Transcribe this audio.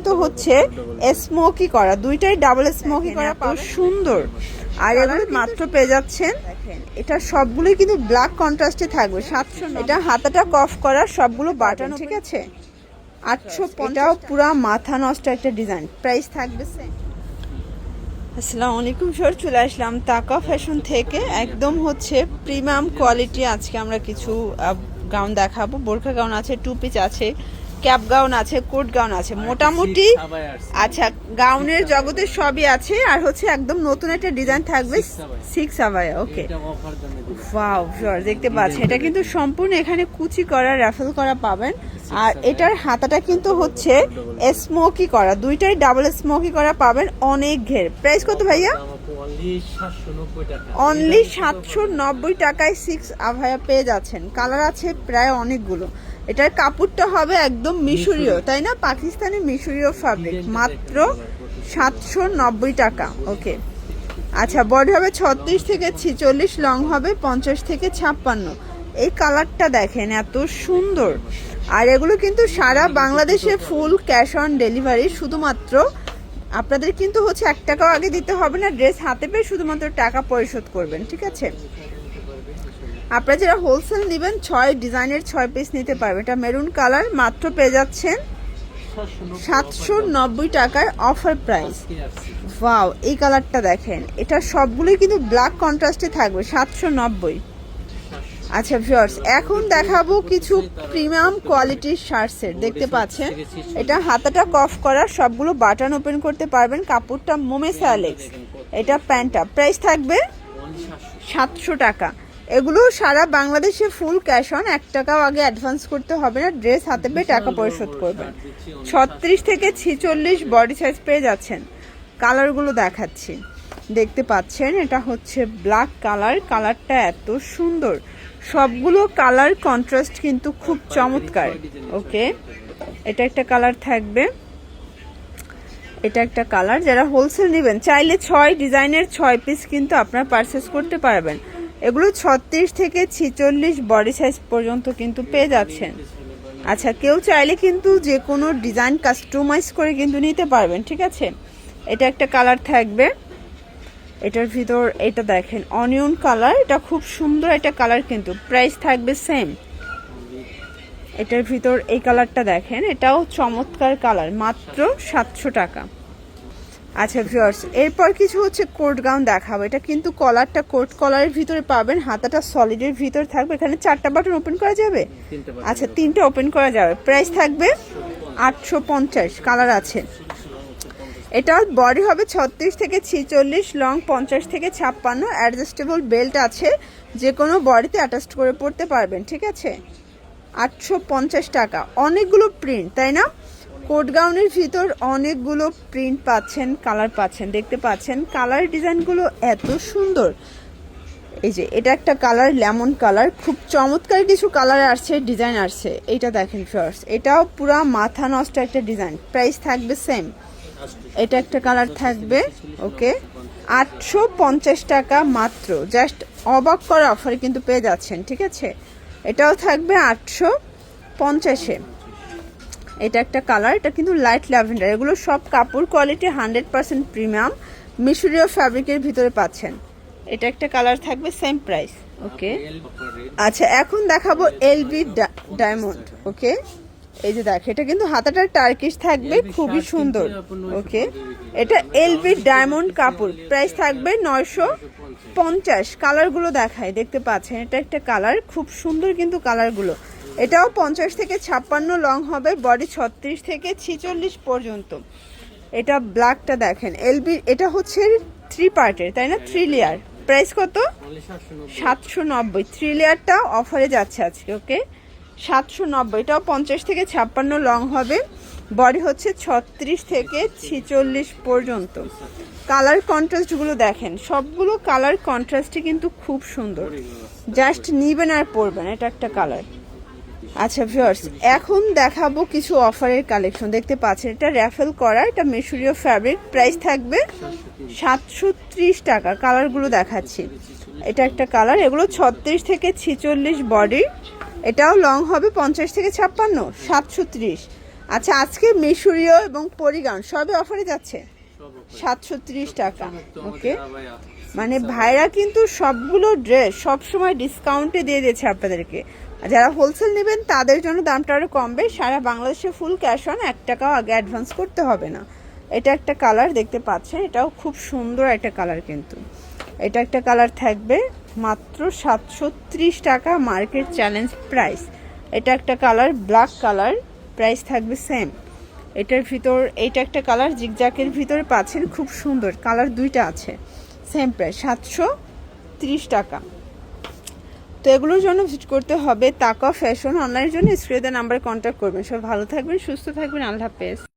কিন্তু হচ্ছে স্মোকি করা, দুইটাই ডাবল স্মোকি করা, সুন্দর। আর এগুলো মাত্র পেয়ে যাচ্ছেন, এটা সবগুলোই কিন্তু ব্ল্যাক কন্ট্রাস্টে থাকবে 700। এটা হাতাটা কফ করা, সবগুলো বাটন, ঠিক আছে। 850, পুরা মাথা নষ্ট একটা ডিজাইন, প্রাইস থাকবে সেম। আসসালামু আলাইকুম স্যার, চলে আসলাম তাকা ফ্যাশন থেকে, একদম হচ্ছে প্রিমিয়াম কোয়ালিটি। আজকে আমরা কিছু গাউন দেখাবো, বোরখা গাউন আছে, টু পিস আছে, ক্যাপ গাউন আছে, কোট গাউন আছে, মোটামুটি আচ্ছা গাউনের জগতে সবই আছে। আর হচ্ছে একদম নতুন একটা ডিজাইন থাকবে, 6 আবায়া। ওকে, ওয়াও স্যার, দেখতে পাচ্ছেন এটা কিন্তু সম্পূর্ণ এখানে কুচি করা, রাফেল করা পাবেন। আর এটার হাতাটা কিন্তু হচ্ছে স্মোকি করা, দুইটাই ডাবল স্মোকি করা পাবেন, অনেক ঘের। প্রাইস কত ভাইয়া? অনলি 790 টাকায় 6 আভায়া পেয়ে যাচ্ছেন। কালার আছে প্রায় অনেকগুলো। এটার কাপড়টা হবে একদম মিশরীয়, তাই না, পাকিস্তানি মিশরীয় ফ্যাব্রিক, মাত্র 790 টাকা। ওকে, আচ্ছা বডি হবে 36 থেকে 46, লং হবে 50 থেকে 56। এই কালারটা দেখেন এত সুন্দর। আর এগুলো কিন্তু সারা বাংলাদেশে ফুল ক্যাশ অন ডেলিভারি, শুধুমাত্র আপনাদের কিন্তু হচ্ছে 1 টাকাও আগে দিতে হবে না, ড্রেস হাতে পেয়ে শুধুমাত্র টাকা পরিশোধ করবেন, ঠিক আছে। আপনারা যারা হোলসেল নেবেন 6 ডিজাইনের 6 পিস নিতে পারবেন। এটা মেরুন কালার, মাত্র পেয়ে যাচ্ছেন 790 টাকায়, অফার প্রাইস। ওয়াও, এই কালারটা দেখেন, এটা সবগুলোই কিন্তু ব্ল্যাক কন্ট্রাস্টে থাকবে, 790। আচ্ছা ভিউয়ার্স, এখন দেখাবো কিছু প্রিমিয়াম কোয়ালিটির শার্ট সেট, দেখতে পাচ্ছেন এটা হাতাটা কফ করা, সবগুলো বাটন ওপেন করতে পারবেন, কাপড়টা মোমেসা আলেক্স। এটা প্যান্টটা, প্রাইস থাকবে 700 টাকা। এগুলো সারা বাংলাদেশে ফুল ক্যাশ অন, 1 টাকাও আগে অ্যাডভান্স করতে হবে না, ড্রেস হাতে পেয়ে টাকা পরিশোধ করবেন। 36 থেকে 46 বডি সাইজ পেয়ে যাচ্ছেন। কালারগুলো দেখাচ্ছি, দেখতে পাচ্ছেন এটা হচ্ছে ব্ল্যাক কালার, কালারটা এত সুন্দর, সবগুলো কালার কন্ট্রাস্ট কিন্তু খুব চমৎকার। ওকে, এটা একটা কালার থাকবে, এটা একটা কালার। যারা হোলসেল নেবেন চাইলে 6 ডিজাইনের 6 পিস কিন্তু আপনারা পারচেস করতে পারবেন। এগুলো 36 থেকে 46 বডি সাইজ পর্যন্ত কিন্তু পেয়ে যাচ্ছেন। আচ্ছা, কেউ চাইলে কিন্তু যে কোনো ডিজাইন কাস্টমাইজ করে কিন্তু নিতে পারবেন, ঠিক আছে। এটা একটা কালার থাকবে, এটার ভিতর এটা দেখেন অনিয়ন কালার, এটা খুব সুন্দর একটা কালার, কিন্তু প্রাইস থাকবে সেম। এটার ভিতর এই কালারটা দেখেন, এটাও চমৎকার কালার, মাত্র 700 টাকা। আচ্ছা ভিউয়ার্স, এরপর কিছু হচ্ছে কোট গাউন দেখাবো। এটা কিন্তু কলারটা কোট কলারের ভিতরে পাবেন, হাতাটা সলিডের ভিতরে থাকবে, এখানে 4টা বাটন ওপেন করা যাবে। আচ্ছা, 3টা ওপেন করা যাবে। প্রাইস থাকবে 850, কালার আছে। এটা বডি হবে 36 থেকে 46, লং 50 থেকে 56, অ্যাডজাস্টেবল বেল্ট আছে, যে কোনো বডিতে অ্যাটাচ করে পড়তে পারবেন, ঠিক আছে। 850 টাকা। অনেকগুলো প্রিন্ট, তাই না, কোট গাউনের ভিতর অনেকগুলো প্রিন্ট পাচ্ছেন, কালার পাচ্ছেন, দেখতে পাচ্ছেন কালার ডিজাইনগুলো এত সুন্দর। এই যে এটা একটা কালার, লেমন কালার, খুব চমৎকার কিছু কালার আসছে, ডিজাইন আসছে। এইটা দেখেন ফার্স্ট, এটাও পুরা মাথা নষ্ট একটা ডিজাইন, প্রাইস থাকবে সেম। এটা একটা কালার থাকবে, ওকে, 850 টাকা মাত্র, জাস্ট অবাক করা অফারে কিন্তু পেয়ে যাচ্ছেন, ঠিক আছে। এটাও থাকবে 850-এ। এটা একটা কালার, এটা কিন্তু লাইট ল্যাভেন্ডার। এগুলো সব কাপড় কোয়ালিটি 100% প্রিমিয়াম মিশরীয় ফ্যাব্রিকের ভিতরে পাচ্ছেন। এটা একটা কালার থাকবে, সেম প্রাইস। ওকে, আচ্ছা এখন দেখাবো এলবি ডায়মন্ড। ওকে, এই যে দেখ, এটা কিন্তু হাতাটা টার্কিশ থাকবে, খুবই সুন্দর। ওকে, এটা এলবি ডায়মন্ড কাপড়, প্রাইস থাকবে 950। কালারগুলো দেখায়, দেখতে পাচ্ছেন এটা একটা কালার, খুব সুন্দর কিন্তু কালারগুলো। এটাও 50 থেকে 56, লং হবে বডি 36 থেকে 46 পর্যন্ত। এটা ব্ল্যাকটা দেখেন এলবি, এটা হচ্ছে 3 পার্টের, তাই না, 3 লেয়ার। প্রাইস কত? 790। 3 লেয়ারটা অফারে যাচ্ছে আজকে। ওকে, 790। এটাও 50 থেকে 56, লং হবে বডি হচ্ছে 36 থেকে 46 পর্যন্ত। কালার কন্ট্রাস্টগুলো দেখেন, সবগুলো কালার কন্ট্রাস্টই কিন্তু খুব সুন্দর, জাস্ট নিবেন আর পরবেন। এটা একটা কালার। আচ্ছা ভিউয়ার্স, এখন দেখাবো কিছু অফারের কালেকশন, দেখতে পাচ্ছেন এটা র্যাফেল করা, এটা মিশরীয় ফ্যাব্রিক, প্রাইস থাকবে 730 টাকা। কালারগুলো দেখাচ্ছি, এটা একটা কালার, এগুলো 36 থেকে 46 বডি, এটাও লং হবে 50 থেকে 56, 730। আচ্ছা আজকে মিশরীয় এবং পরিগাউন সবই অফারে যাচ্ছে 730 টাকা। ওকে, মানে ভাইরা কিন্তু সবগুলো ড্রেস সবসময় ডিসকাউন্টে দিয়ে দিয়েছে আপনাদেরকে। যারা হোলসেল নেবেন তাদের জন্য দামটা আরও কমবে। সারা বাংলাদেশে ফুল ক্যাশ অন, 1 টাকাও আগে অ্যাডভান্স করতে হবে না। এটা একটা কালার দেখতে পাচ্ছেন, এটাও খুব সুন্দর একটা কালার, কিন্তু এটা একটা কালার থাকবে মাত্র 730 টাকা, মার্কেট চ্যালেঞ্জ প্রাইস। এটা একটা কালার ব্ল্যাক কালার, প্রাইস থাকবে সেম। এটার ভিতর এইটা একটা কালার জিগজ্যাকের ভিতরে পাচ্ছেন, খুব সুন্দর কালার, দুইটা আছে, সেম প্রাইস 730 টাকা। তো এগুলোর জন্য ভিজিট করতে হবে তাকা ফ্যাশন। অনলাইনের জন্য স্ক্রিনে নাম্বারে কন্ট্যাক্ট করবেন। সব ভালো থাকবেন, সুস্থ থাকবেন, আল্লাহ হাফেজ।